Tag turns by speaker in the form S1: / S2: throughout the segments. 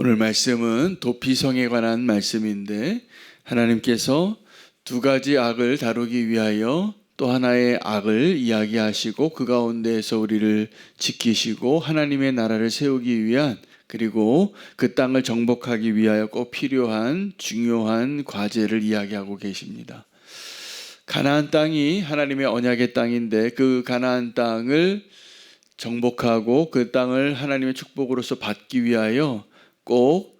S1: 오늘 말씀은 도피성에 관한 말씀인데 하나님께서 두 가지 악을 다루기 위하여 또 하나의 악을 이야기하시고 그 가운데에서 우리를 지키시고 하나님의 나라를 세우기 위한 그리고 그 땅을 정복하기 위하여 꼭 필요한 중요한 과제를 이야기하고 계십니다. 가나안 땅이 하나님의 언약의 땅인데 그 가나안 땅을 정복하고 그 땅을 하나님의 축복으로서 받기 위하여 꼭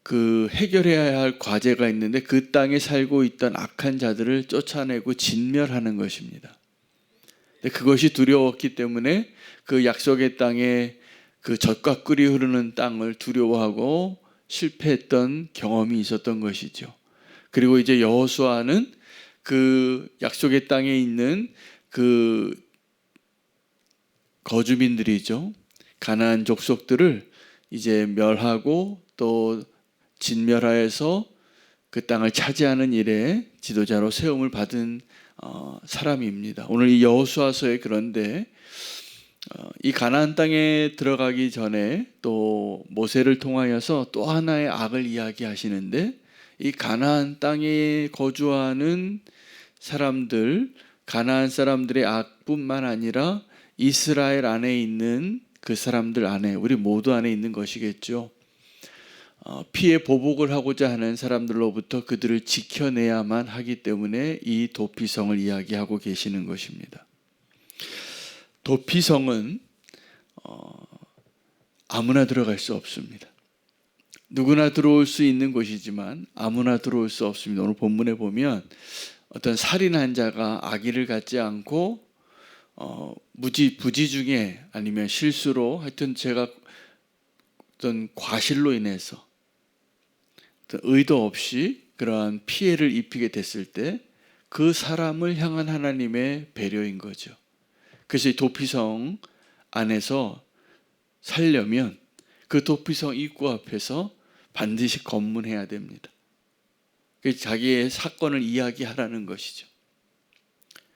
S1: 그 해결해야 할 과제가 있는데 그 땅에 살고 있던 악한 자들을 쫓아내고 진멸하는 것입니다. 그것이 두려웠기 때문에 그 약속의 땅에 그 젖과 꿀이 흐르는 땅을 두려워하고 실패했던 경험이 있었던 것이죠. 그리고 이제 여호수아는 그 약속의 땅에 있는 그 거주민들이죠. 가나안 족속들을 이제 멸하고 또 진멸하여서 그 땅을 차지하는 일에 지도자로 세움을 받은 사람입니다. 오늘 이 여호수아서에 그런데 이 가나안 땅에 들어가기 전에 또 모세를 통하여서 또 하나의 악을 이야기하시는데 이 가나안 땅에 거주하는 사람들, 가나안 사람들의 악뿐만 아니라 이스라엘 안에 있는 그 사람들 안에 우리 모두 안에 있는 것이겠죠. 피해 보복을 하고자 하는 사람들로부터 그들을 지켜내야만 하기 때문에 이 도피성을 이야기하고 계시는 것입니다. 도피성은 아무나 들어갈 수 없습니다. 누구나 들어올 수 있는 곳이지만 아무나 들어올 수 없습니다. 오늘 본문에 보면 어떤 살인한 자가 악의를 갖지 않고 부지 중에 아니면 실수로 하여튼 제가 어떤 과실로 인해서 어떤 의도 없이 그러한 피해를 입히게 됐을 때 그 사람을 향한 하나님의 배려인 거죠. 그래서 이 도피성 안에서 살려면 그 도피성 입구 앞에서 반드시 검문해야 됩니다. 그래서 자기의 사건을 이야기하라는 것이죠.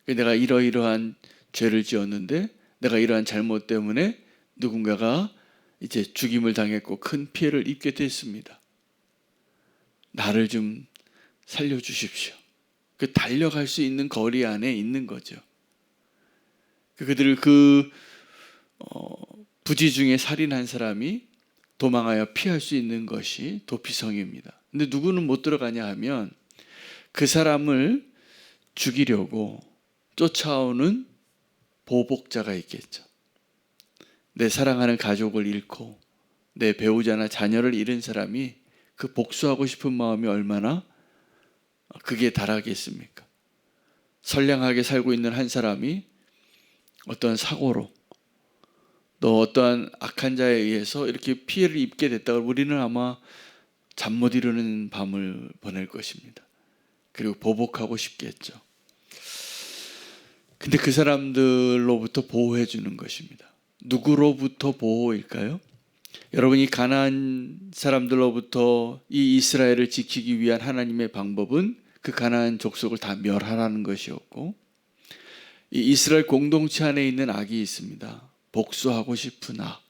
S1: 내가 이러이러한 죄를 지었는데 내가 이러한 잘못 때문에 누군가가 이제 죽임을 당했고 큰 피해를 입게 됐습니다. 나를 좀 살려주십시오. 그 달려갈 수 있는 거리 안에 있는 거죠. 그들을 부지 중에 살인한 사람이 도망하여 피할 수 있는 것이 도피성입니다. 근데 누구는 못 들어가냐 하면 그 사람을 죽이려고 쫓아오는 보복자가 있겠죠. 내 사랑하는 가족을 잃고 내 배우자나 자녀를 잃은 사람이 그 복수하고 싶은 마음이 얼마나 극에 달하겠습니까? 선량하게 살고 있는 한 사람이 어떠한 사고로 또 어떠한 악한 자에 의해서 이렇게 피해를 입게 됐다고 우리는 아마 잠 못 이루는 밤을 보낼 것입니다. 그리고 보복하고 싶겠죠. 근데 그 사람들로부터 보호해 주는 것입니다. 누구로부터 보호일까요? 여러분, 이 가나안 사람들로부터 이 이스라엘을 지키기 위한 하나님의 방법은 그 가나안 족속을 다 멸하라는 것이었고, 이 이스라엘 공동체 안에 있는 악이 있습니다. 복수하고 싶은 악,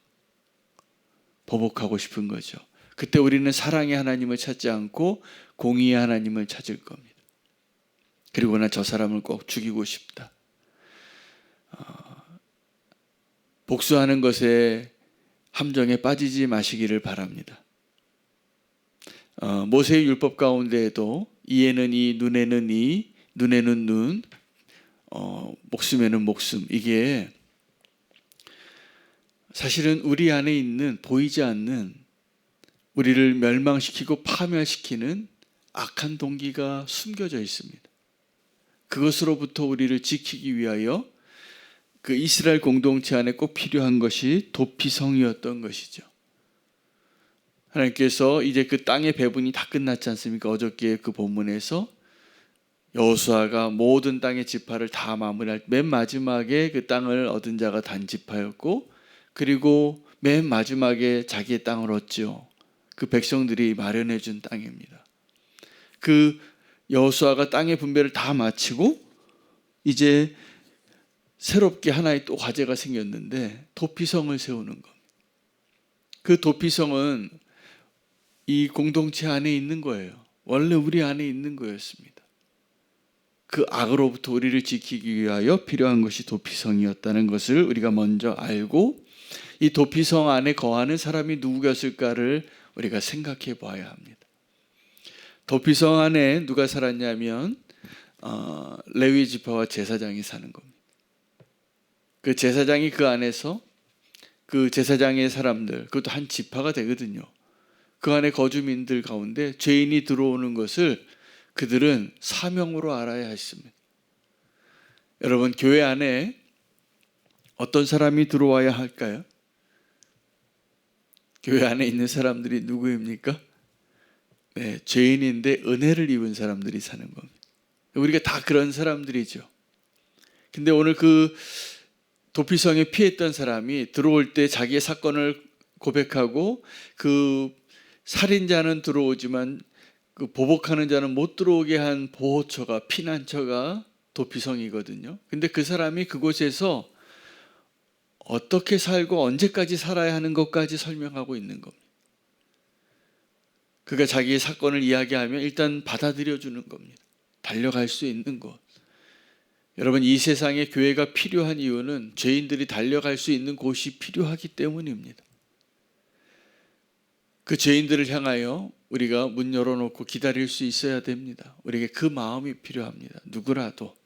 S1: 보복하고 싶은 거죠. 그때 우리는 사랑의 하나님을 찾지 않고 공의의 하나님을 찾을 겁니다. 그리고 나 저 사람을 꼭 죽이고 싶다. 복수하는 것에 함정에 빠지지 마시기를 바랍니다. 모세의 율법 가운데에도 이에는 이, 눈에는 이, 눈에는 눈, 목숨에는 목숨, 이게 사실은 우리 안에 있는 보이지 않는 우리를 멸망시키고 파멸시키는 악한 동기가 숨겨져 있습니다. 그것으로부터 우리를 지키기 위하여 그 이스라엘 공동체 안에 꼭 필요한 것이 도피성이었던 것이죠. 하나님께서 이제 그 땅의 배분이 다 끝났지 않습니까? 어저께 그 본문에서 여호수아가 모든 땅의 지파를 다 마무리할 맨 마지막에 그 땅을 얻은 자가 단 지파였고, 그리고 맨 마지막에 자기의 땅을 얻죠. 그 백성들이 마련해 준 땅입니다. 그 여호수아가 땅의 분배를 다 마치고 이제 새롭게 하나의 또 과제가 생겼는데 도피성을 세우는 겁니다. 그 도피성은 이 공동체 안에 있는 거예요. 원래 우리 안에 있는 거였습니다. 그 악으로부터 우리를 지키기 위하여 필요한 것이 도피성이었다는 것을 우리가 먼저 알고 이 도피성 안에 거하는 사람이 누구였을까를 우리가 생각해 봐야 합니다. 도피성 안에 누가 살았냐면 레위 지파와 제사장이 사는 겁니다. 그 제사장이 그 안에서 그 제사장의 사람들, 그것도 한 지파가 되거든요. 그 안에 거주민들 가운데 죄인이 들어오는 것을 그들은 사명으로 알아야 했습니다. 여러분, 교회 안에 어떤 사람이 들어와야 할까요? 교회 안에 있는 사람들이 누구입니까? 네, 죄인인데 은혜를 입은 사람들이 사는 겁니다. 우리가 다 그런 사람들이죠. 근데 오늘 그 도피성에 피했던 사람이 들어올 때 자기의 사건을 고백하고 그 살인자는 들어오지만 그 보복하는 자는 못 들어오게 한 보호처가, 피난처가 도피성이거든요. 근데 그 사람이 그곳에서 어떻게 살고 언제까지 살아야 하는 것까지 설명하고 있는 겁니다. 그가 자기의 사건을 이야기하면 일단 받아들여 주는 겁니다. 달려갈 수 있는 곳. 여러분, 이 세상에 교회가 필요한 이유는 죄인들이 달려갈 수 있는 곳이 필요하기 때문입니다. 그 죄인들을 향하여 우리가 문 열어놓고 기다릴 수 있어야 됩니다. 우리에게 그 마음이 필요합니다. 누구라도.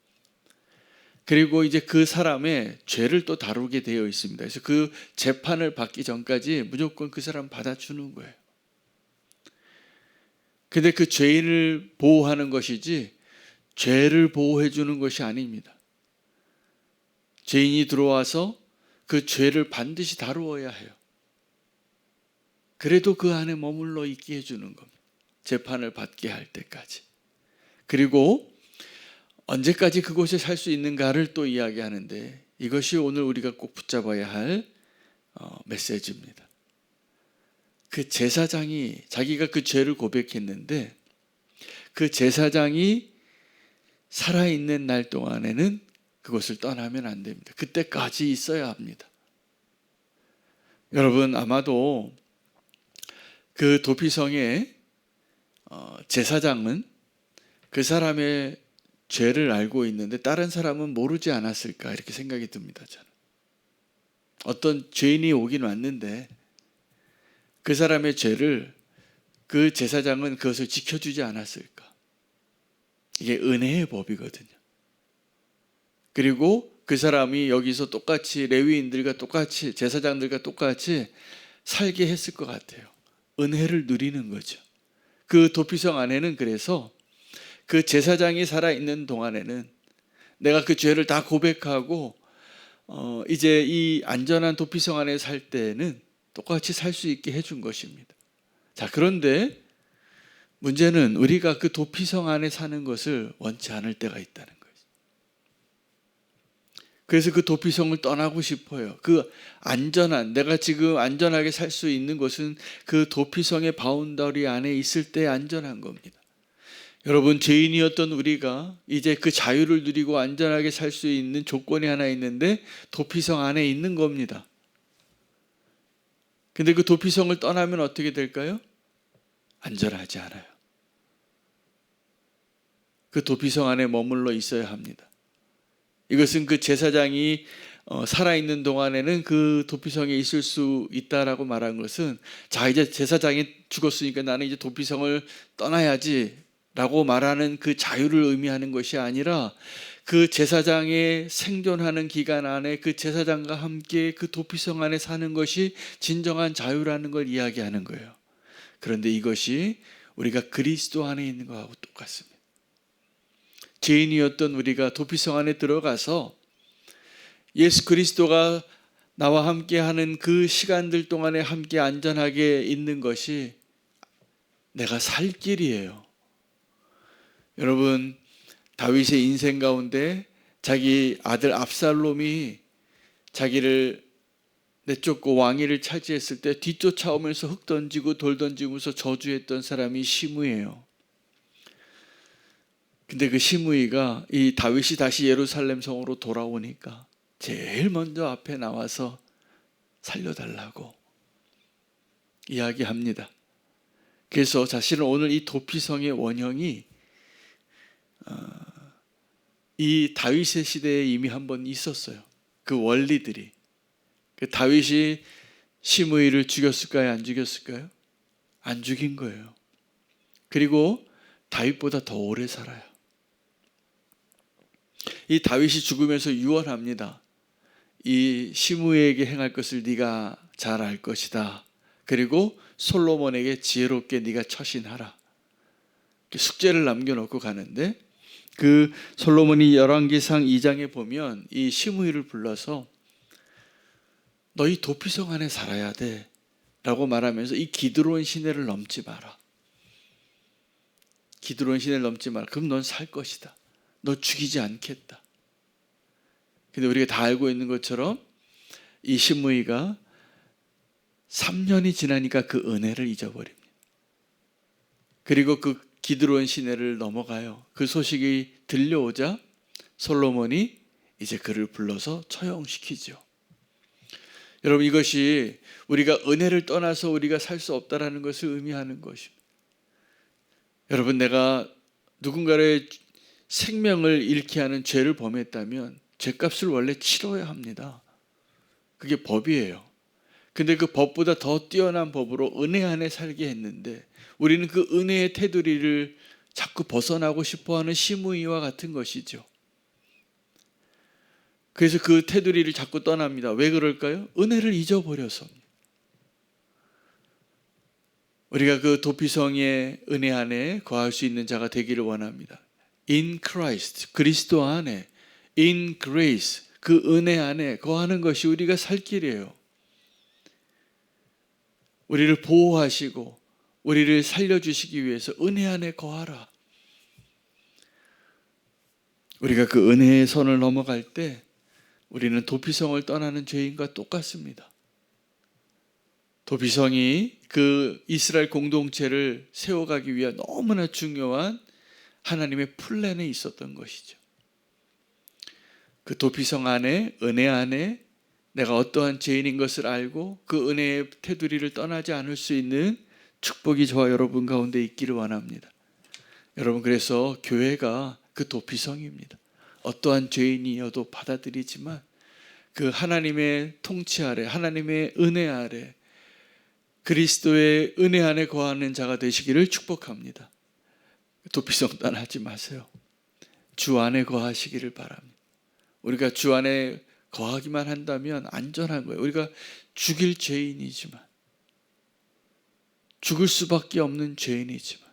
S1: 그리고 이제 그 사람의 죄를 또 다루게 되어 있습니다. 그래서 그 재판을 받기 전까지 무조건 그 사람 받아주는 거예요. 근데 그 죄인을 보호하는 것이지 죄를 보호해 주는 것이 아닙니다. 죄인이 들어와서 그 죄를 반드시 다루어야 해요. 그래도 그 안에 머물러 있게 해주는 겁니다. 재판을 받게 할 때까지. 그리고 언제까지 그곳에 살 수 있는가를 또 이야기하는데 이것이 오늘 우리가 꼭 붙잡아야 할 메시지입니다. 그 제사장이 자기가 그 죄를 고백했는데 그 제사장이 살아있는 날 동안에는 그것을 떠나면 안 됩니다. 그때까지 있어야 합니다. 여러분, 아마도 그 도피성의 제사장은 그 사람의 죄를 알고 있는데 다른 사람은 모르지 않았을까 이렇게 생각이 듭니다. 저는. 어떤 죄인이 오긴 왔는데 그 사람의 죄를 그 제사장은 그것을 지켜주지 않았을까. 이게 은혜의 법이거든요. 그리고 그 사람이 여기서 똑같이 레위인들과 똑같이 제사장들과 똑같이 살게 했을 것 같아요. 은혜를 누리는 거죠. 그 도피성 안에는 그래서 그 제사장이 살아있는 동안에는 내가 그 죄를 다 고백하고 이제 이 안전한 도피성 안에 살 때는 똑같이 살 수 있게 해준 것입니다. 자, 그런데 문제는 우리가 그 도피성 안에 사는 것을 원치 않을 때가 있다는 거예요. 그래서 그 도피성을 떠나고 싶어요. 그 안전한, 내가 지금 안전하게 살 수 있는 것은 그 도피성의 바운더리 안에 있을 때 안전한 겁니다. 여러분, 죄인이었던 우리가 이제 그 자유를 누리고 안전하게 살 수 있는 조건이 하나 있는데 도피성 안에 있는 겁니다. 근데 그 도피성을 떠나면 어떻게 될까요? 안전하지 않아요. 그 도피성 안에 머물러 있어야 합니다. 이것은 그 제사장이 살아있는 동안에는 그 도피성에 있을 수 있다라고 말한 것은 자, 이제 제사장이 죽었으니까 나는 이제 도피성을 떠나야지 라고 말하는 그 자유를 의미하는 것이 아니라 그 제사장의 생존하는 기간 안에 그 제사장과 함께 그 도피성 안에 사는 것이 진정한 자유라는 걸 이야기하는 거예요. 그런데 이것이 우리가 그리스도 안에 있는 것하고 똑같습니다. 죄인이었던 우리가 도피성 안에 들어가서 예수 그리스도가 나와 함께하는 그 시간들 동안에 함께 안전하게 있는 것이 내가 살 길이에요. 여러분, 다윗의 인생 가운데 자기 아들 압살롬이 자기를 내쫓고 왕위를 차지했을 때 뒤쫓아오면서 흙 던지고 돌 던지면서 저주했던 사람이 시므이에요. 근데 그 시므이가 이 다윗이 다시 예루살렘 성으로 돌아오니까 제일 먼저 앞에 나와서 살려달라고 이야기합니다. 그래서 사실은 오늘 이 도피성의 원형이 이 다윗의 시대에 이미 한번 있었어요. 그 원리들이. 그 다윗이 시므이를 죽였을까요? 안 죽였을까요? 안 죽인 거예요. 그리고 다윗보다 더 오래 살아요. 이 다윗이 죽으면서 유언합니다. 이 시므이에게 행할 것을 네가 잘 알 것이다. 그리고 솔로몬에게 지혜롭게 네가 처신하라. 숙제를 남겨놓고 가는데, 그 솔로몬이 열왕기상 2장에 보면 이 시므이를 불러서 너희 도피성 안에 살아야 돼 라고 말하면서 이 기드론 시내를 넘지 마라. 기드론 시내를 넘지 마라. 그럼 넌 살 것이다. 너 죽이지 않겠다. 근데 우리가 다 알고 있는 것처럼 이 시므이가 3년이 지나니까 그 은혜를 잊어버립니다. 그리고 그 기드론 시내를 넘어가요. 그 소식이 들려오자 솔로몬이 이제 그를 불러서 처형시키죠. 여러분, 이것이 우리가 은혜를 떠나서 우리가 살 수 없다라는 것을 의미하는 것입니다. 여러분, 내가 누군가의 생명을 잃게 하는 죄를 범했다면 죄값을 원래 치러야 합니다. 그게 법이에요. 근데 그 법보다 더 뛰어난 법으로 은혜 안에 살게 했는데 우리는 그 은혜의 테두리를 자꾸 벗어나고 싶어하는 시므이와 같은 것이죠. 그래서 그 테두리를 자꾸 떠납니다. 왜 그럴까요? 은혜를 잊어버려서. 우리가 그 도피성의 은혜 안에 거할 수 있는 자가 되기를 원합니다. In Christ, 그리스도 안에, in grace, 그 은혜 안에 거하는 것이 우리가 살 길이에요. 우리를 보호하시고 우리를 살려주시기 위해서 은혜 안에 거하라. 우리가 그 은혜의 선을 넘어갈 때 우리는 도피성을 떠나는 죄인과 똑같습니다. 도피성이 그 이스라엘 공동체를 세워가기 위한 너무나 중요한 하나님의 플랜에 있었던 것이죠. 그 도피성 안에, 은혜 안에 내가 어떠한 죄인인 것을 알고 그 은혜의 테두리를 떠나지 않을 수 있는 축복이 저와 여러분 가운데 있기를 원합니다. 여러분, 그래서 교회가 그 도피성입니다. 어떠한 죄인이어도 받아들이지만 그 하나님의 통치 아래, 하나님의 은혜 아래, 그리스도의 은혜 안에 거하는 자가 되시기를 축복합니다. 도피성 떠나지 마세요. 주 안에 거하시기를 바랍니다. 우리가 주 안에 거하기만 한다면 안전한 거예요. 우리가 죽일 죄인이지만, 죽을 수밖에 없는 죄인이지만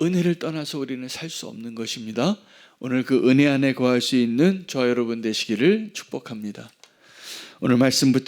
S1: 은혜를 떠나서 우리는 살 수 없는 것입니다. 오늘 그 은혜 안에 거할 수 있는 저와 여러분 되시기를 축복합니다. 오늘 말씀 붙잡고